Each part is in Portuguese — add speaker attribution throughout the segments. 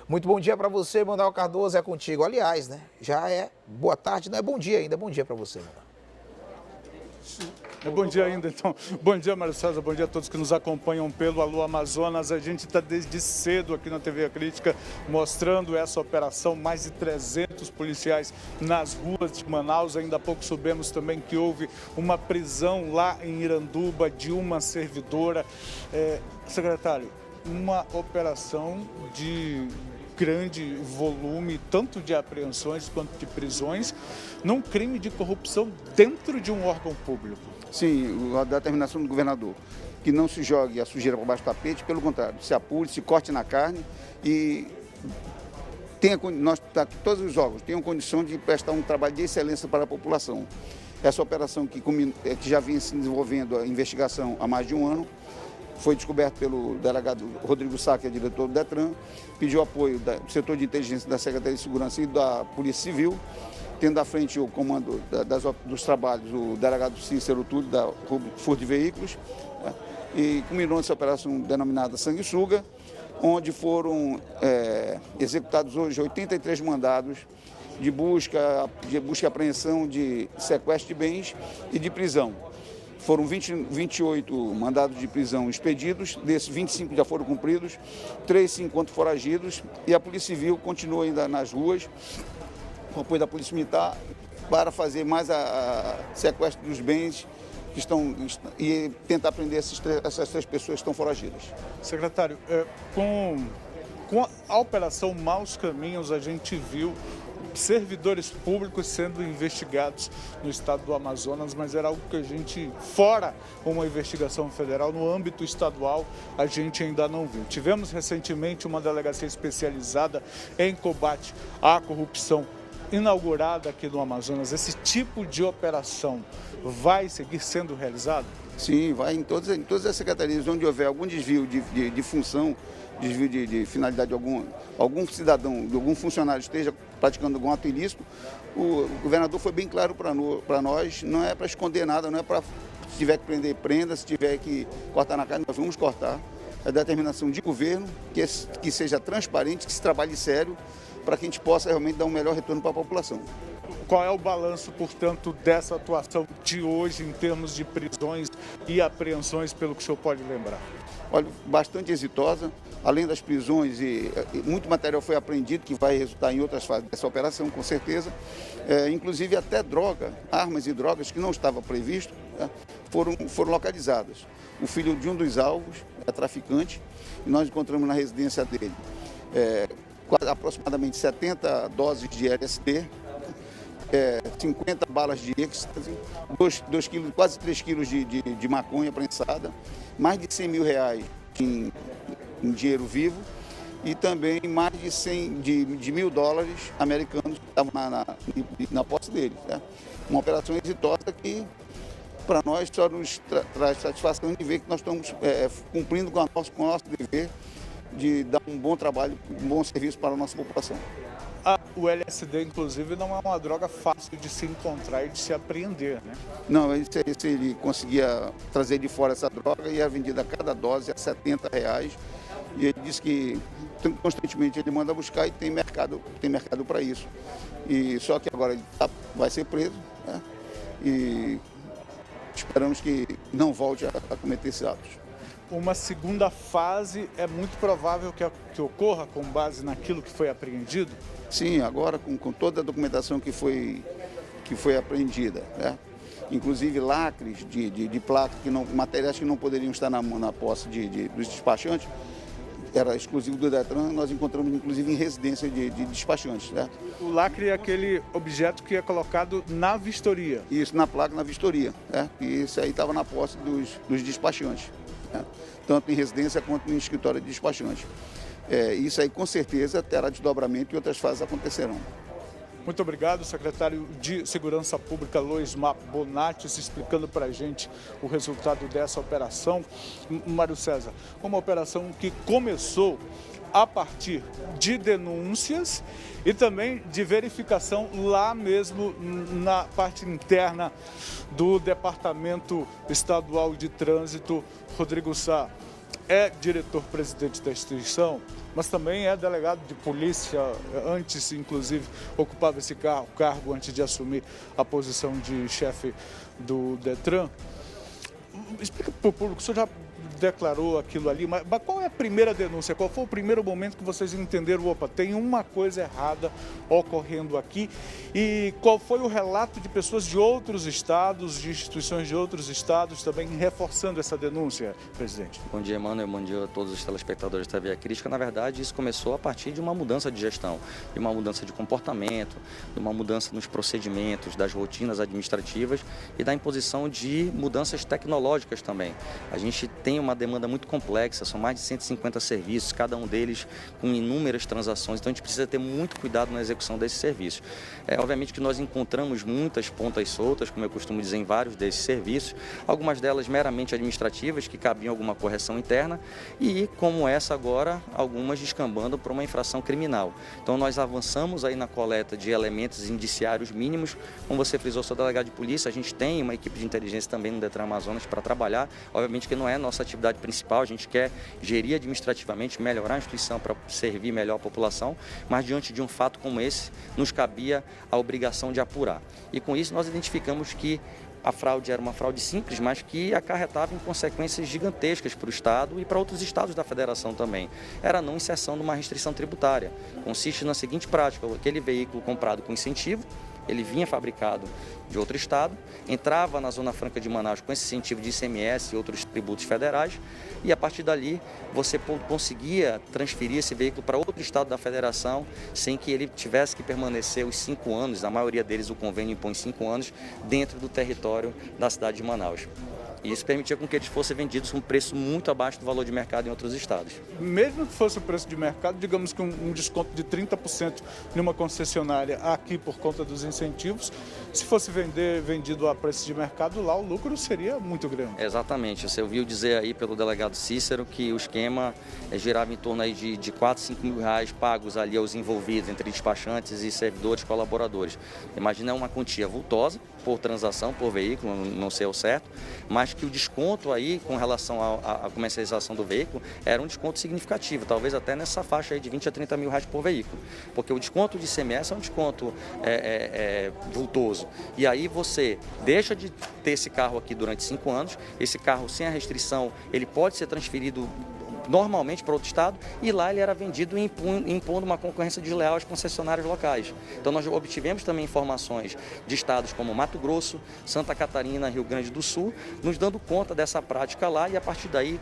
Speaker 1: Muito bom dia para você, Manuel Cardoso, é contigo. Aliás, né? Já é boa tarde, não é bom dia ainda, bom dia para você, Manuel.
Speaker 2: Bom dia ainda, então. Bom dia, Mário César. Bom dia a todos que nos acompanham pelo Alô Amazonas. A gente está desde cedo aqui na TV A Crítica mostrando essa operação. Mais de 300 policiais nas ruas de Manaus. Ainda há pouco soubemos também que houve uma prisão lá em Iranduba de uma servidora. Secretário, uma operação de grande volume, tanto de apreensões quanto de prisões, num crime de corrupção dentro de um órgão público.
Speaker 3: Sim, a determinação do governador, que não se jogue a sujeira para baixo do tapete, pelo contrário, se apure, se corte na carne e todos os órgãos tenham condição de prestar um trabalho de excelência para a população. Essa operação que já vinha se desenvolvendo a investigação há mais de um ano, foi descoberto pelo delegado Rodrigo Sá, que é diretor do Detran, pediu apoio do setor de inteligência da Secretaria de Segurança e da Polícia Civil, tendo à frente o comando dos trabalhos o delegado Cícero Túlio, da Furto de Veículos, e culminou essa operação denominada Sanguessuga, onde foram executados hoje 83 mandados de busca e apreensão, de sequestro de bens e de prisão. Foram 28 mandados de prisão expedidos, desses 25 já foram cumpridos, 3 se encontram foragidos e a Polícia Civil continua ainda nas ruas, com apoio da Polícia Militar, para fazer mais a sequestro dos bens e tentar prender essas 3 pessoas que estão foragidas.
Speaker 2: Secretário, com a Operação Maus Caminhos, a gente viu servidores públicos sendo investigados no estado do Amazonas, mas era algo que a gente, fora uma investigação federal, no âmbito estadual, a gente ainda não viu. Tivemos recentemente uma delegacia especializada em combate à corrupção inaugurada aqui no Amazonas. Esse tipo de operação vai seguir sendo realizado?
Speaker 3: Sim, vai em todas as secretarias onde houver algum desvio de função, desvio de finalidade de algum cidadão, de algum funcionário esteja praticando algum ato ilícito. O governador foi bem claro para nós, não é para esconder nada, não é para, se tiver que prender, prenda, se tiver que cortar na carne, nós vamos cortar. É determinação de governo, que seja transparente, que se trabalhe sério, para que a gente possa realmente dar um melhor retorno para a população.
Speaker 2: Qual é o balanço, portanto, dessa atuação de hoje em termos de prisões e apreensões, pelo que o senhor pode lembrar?
Speaker 3: Olha, bastante exitosa, além das prisões e muito material foi apreendido que vai resultar em outras fases dessa operação, com certeza. Inclusive até armas e drogas que não estava previsto, foram localizadas. O filho de um dos alvos é traficante e nós encontramos na residência dele aproximadamente 70 doses de LSD, 50 balas de êxtase, 2 quilos, quase 3 quilos de maconha prensada, mais de 100 mil reais em dinheiro vivo e também mais de $1.000 americanos que estavam na posse dele. Uma operação exitosa que, para nós, só nos traz satisfação de ver que nós estamos cumprindo com o nosso dever de dar um bom trabalho, um bom serviço para a nossa população.
Speaker 2: O LSD, inclusive, não é uma droga fácil de se encontrar e de se apreender, né?
Speaker 3: Não, ele conseguia trazer de fora essa droga e era vendida cada dose a R$70. E ele disse que constantemente ele manda buscar e tem mercado para isso. E só que agora ele vai ser preso, né? E esperamos que não volte a cometer esses atos.
Speaker 2: Uma segunda fase é muito provável que ocorra com base naquilo que foi apreendido?
Speaker 3: Sim, agora com toda a documentação que foi apreendida, né? Inclusive lacres de placa, materiais que não poderiam estar na posse dos despachantes, era exclusivo do Detran, nós encontramos inclusive em residência de despachantes. Né?
Speaker 2: O lacre é aquele objeto que é colocado na vistoria?
Speaker 3: Isso, na placa, na vistoria. Né? E isso aí estava na posse dos despachantes. Né? Tanto em residência quanto no escritório de despachante. Isso aí com certeza terá desdobramento e outras fases acontecerão.
Speaker 2: Muito obrigado, secretário de Segurança Pública, Loismar Bonatti, explicando para a gente o resultado dessa operação. Mário César, uma operação que começou a partir de denúncias e também de verificação lá mesmo na parte interna do Departamento Estadual de Trânsito, Rodrigo Sá. é diretor-presidente da instituição, mas também é delegado de polícia, antes, inclusive, ocupava esse cargo antes de assumir a posição de chefe do Detran. Explica para o público, o senhor já declarou aquilo ali, mas qual é a primeira denúncia? Qual foi o primeiro momento que vocês entenderam, opa, tem uma coisa errada ocorrendo aqui? E qual foi o relato de pessoas de outros estados, de instituições de outros estados também reforçando essa denúncia, presidente?
Speaker 4: Bom dia, Emmanuel. Bom dia a todos os telespectadores da TV Crítica. Na verdade, isso começou a partir de uma mudança de gestão, de uma mudança de comportamento, de uma mudança nos procedimentos, das rotinas administrativas e da imposição de mudanças tecnológicas também. A gente tem uma demanda muito complexa, são mais de 150 serviços, cada um deles com inúmeras transações, então a gente precisa ter muito cuidado na execução desses serviços. Obviamente que nós encontramos muitas pontas soltas, como eu costumo dizer, em vários desses serviços, algumas delas meramente administrativas, que cabiam alguma correção interna, e como essa agora, algumas descambando para uma infração criminal. Então nós avançamos aí na coleta de elementos indiciários mínimos, como você frisou, sou delegado de polícia, a gente tem uma equipe de inteligência também no Detran Amazonas para trabalhar, obviamente que não é nossa atividade principal, a gente quer gerir administrativamente, melhorar a instituição para servir melhor a população, mas diante de um fato como esse, nos cabia a obrigação de apurar. E com isso nós identificamos que a fraude era uma fraude simples, mas que acarretava em consequências gigantescas para o Estado e para outros estados da Federação também. Era a não inserção de uma restrição tributária. Consiste na seguinte prática: aquele veículo comprado com incentivo, ele vinha fabricado de outro estado, entrava na Zona Franca de Manaus com esse incentivo de ICMS e outros tributos federais, e a partir dali você conseguia transferir esse veículo para outro estado da federação sem que ele tivesse que permanecer os 5 anos, a maioria deles o convênio impõe 5 anos, dentro do território da cidade de Manaus. E isso permitia com que eles fossem vendidos com um preço muito abaixo do valor de mercado em outros estados.
Speaker 2: Mesmo que fosse o preço de mercado, digamos que um desconto de 30% numa concessionária aqui por conta dos incentivos, se fosse vendido a preço de mercado, lá o lucro seria muito grande.
Speaker 4: Exatamente. Você ouviu dizer aí pelo delegado Cícero que o esquema girava em torno aí de 4, 5 mil reais pagos ali aos envolvidos, entre despachantes e servidores colaboradores. Imagina uma quantia vultosa por transação, por veículo, não sei ao certo, mas que o desconto aí com relação à comercialização do veículo era um desconto significativo, talvez até nessa faixa aí de 20 a 30 mil reais por veículo, porque o desconto de ICMS é um desconto vultoso, e aí você deixa de ter esse carro aqui durante 5 anos, esse carro sem a restrição, ele pode ser transferido normalmente para outro estado, e lá ele era vendido impondo uma concorrência desleal às concessionárias locais. Então nós obtivemos também informações de estados como Mato Grosso, Santa Catarina, Rio Grande do Sul, nos dando conta dessa prática lá, e a partir daí,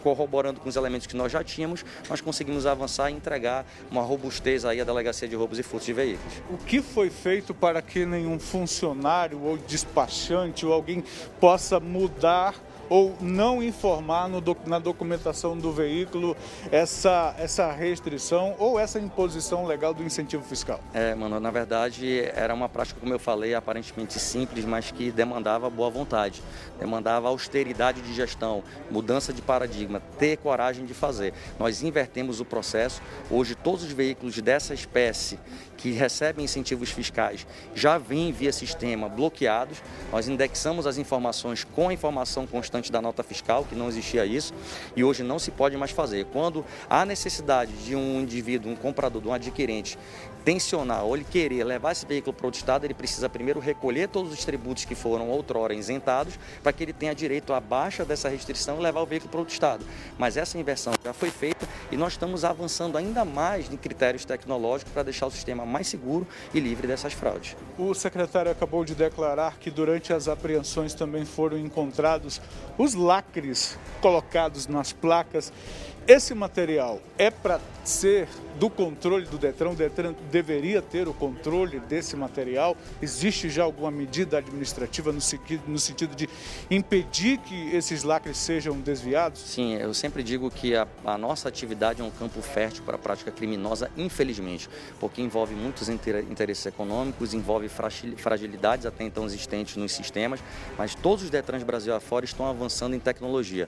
Speaker 4: corroborando com os elementos que nós já tínhamos, nós conseguimos avançar e entregar uma robustez aí à Delegacia de Roubos e Furtos de Veículos.
Speaker 2: O que foi feito para que nenhum funcionário ou despachante ou alguém possa mudar ou não informar na documentação do veículo essa restrição ou essa imposição legal do incentivo fiscal?
Speaker 4: Mano, na verdade era uma prática, como eu falei, aparentemente simples, mas que demandava boa vontade, demandava austeridade de gestão, mudança de paradigma, ter coragem de fazer. Nós invertemos o processo, hoje todos os veículos dessa espécie que recebem incentivos fiscais já vêm via sistema bloqueados, nós indexamos as informações com a informação constante da nota fiscal, que não existia isso, e hoje não se pode mais fazer. Quando há necessidade de um indivíduo, um comprador, de um adquirente, tensionar ou ele querer levar esse veículo para outro estado, ele precisa primeiro recolher todos os tributos que foram outrora isentados, para que ele tenha direito à baixa dessa restrição e levar o veículo para outro estado. Mas essa inversão já foi feita e nós estamos avançando ainda mais em critérios tecnológicos para deixar o sistema mais seguro e livre dessas fraudes.
Speaker 2: O secretário acabou de declarar que durante as apreensões também foram encontrados os lacres colocados nas placas. Esse material é para ser do controle do Detran? O Detran deveria ter o controle desse material? Existe já alguma medida administrativa no sentido de impedir que esses lacres sejam desviados?
Speaker 4: Sim, eu sempre digo que a nossa atividade é um campo fértil para a prática criminosa, infelizmente, porque envolve muitos interesses econômicos, envolve fragilidades até então existentes nos sistemas, mas todos os Detrans Brasil afora estão avançando em tecnologia.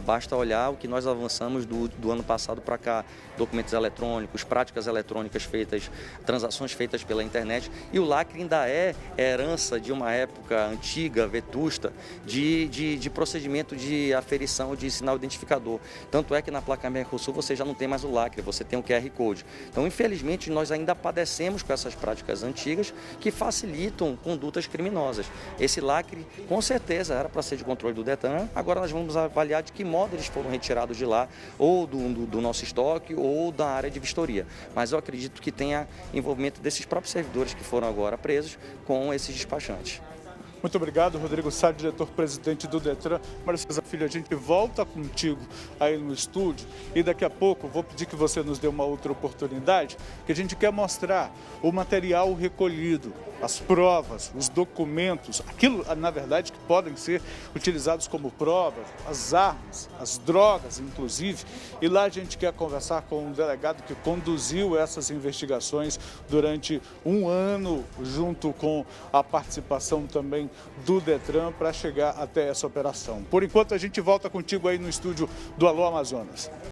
Speaker 4: Basta olhar o que nós avançamos do do ano passado para cá, documentos eletrônicos, práticas eletrônicas feitas, transações feitas pela internet, e o lacre ainda é herança de uma época antiga, vetusta, de procedimento de aferição de sinal identificador. Tanto é que na placa Mercosul você já não tem mais o lacre, você tem o QR Code. Então, infelizmente, nós ainda padecemos com essas práticas antigas que facilitam condutas criminosas. Esse lacre, com certeza, era para ser de controle do Detran. Agora nós vamos avaliar de que modo eles foram retirados de lá, ou do nosso estoque, ou da área de vistoria. Mas eu acredito que tenha envolvimento desses próprios servidores que foram agora presos com esses despachantes.
Speaker 2: Muito obrigado, Rodrigo Sá, diretor-presidente do Detran. Marcelo Filho, a gente volta contigo aí no estúdio e daqui a pouco vou pedir que você nos dê uma outra oportunidade, que a gente quer mostrar o material recolhido, as provas, os documentos, aquilo, na verdade, que podem ser utilizados como provas, as armas, as drogas, inclusive. E lá a gente quer conversar com um delegado que conduziu essas investigações durante um ano, junto com a participação também do Detran, para chegar até essa operação. Por enquanto, a gente volta contigo aí no estúdio do Alô Amazonas.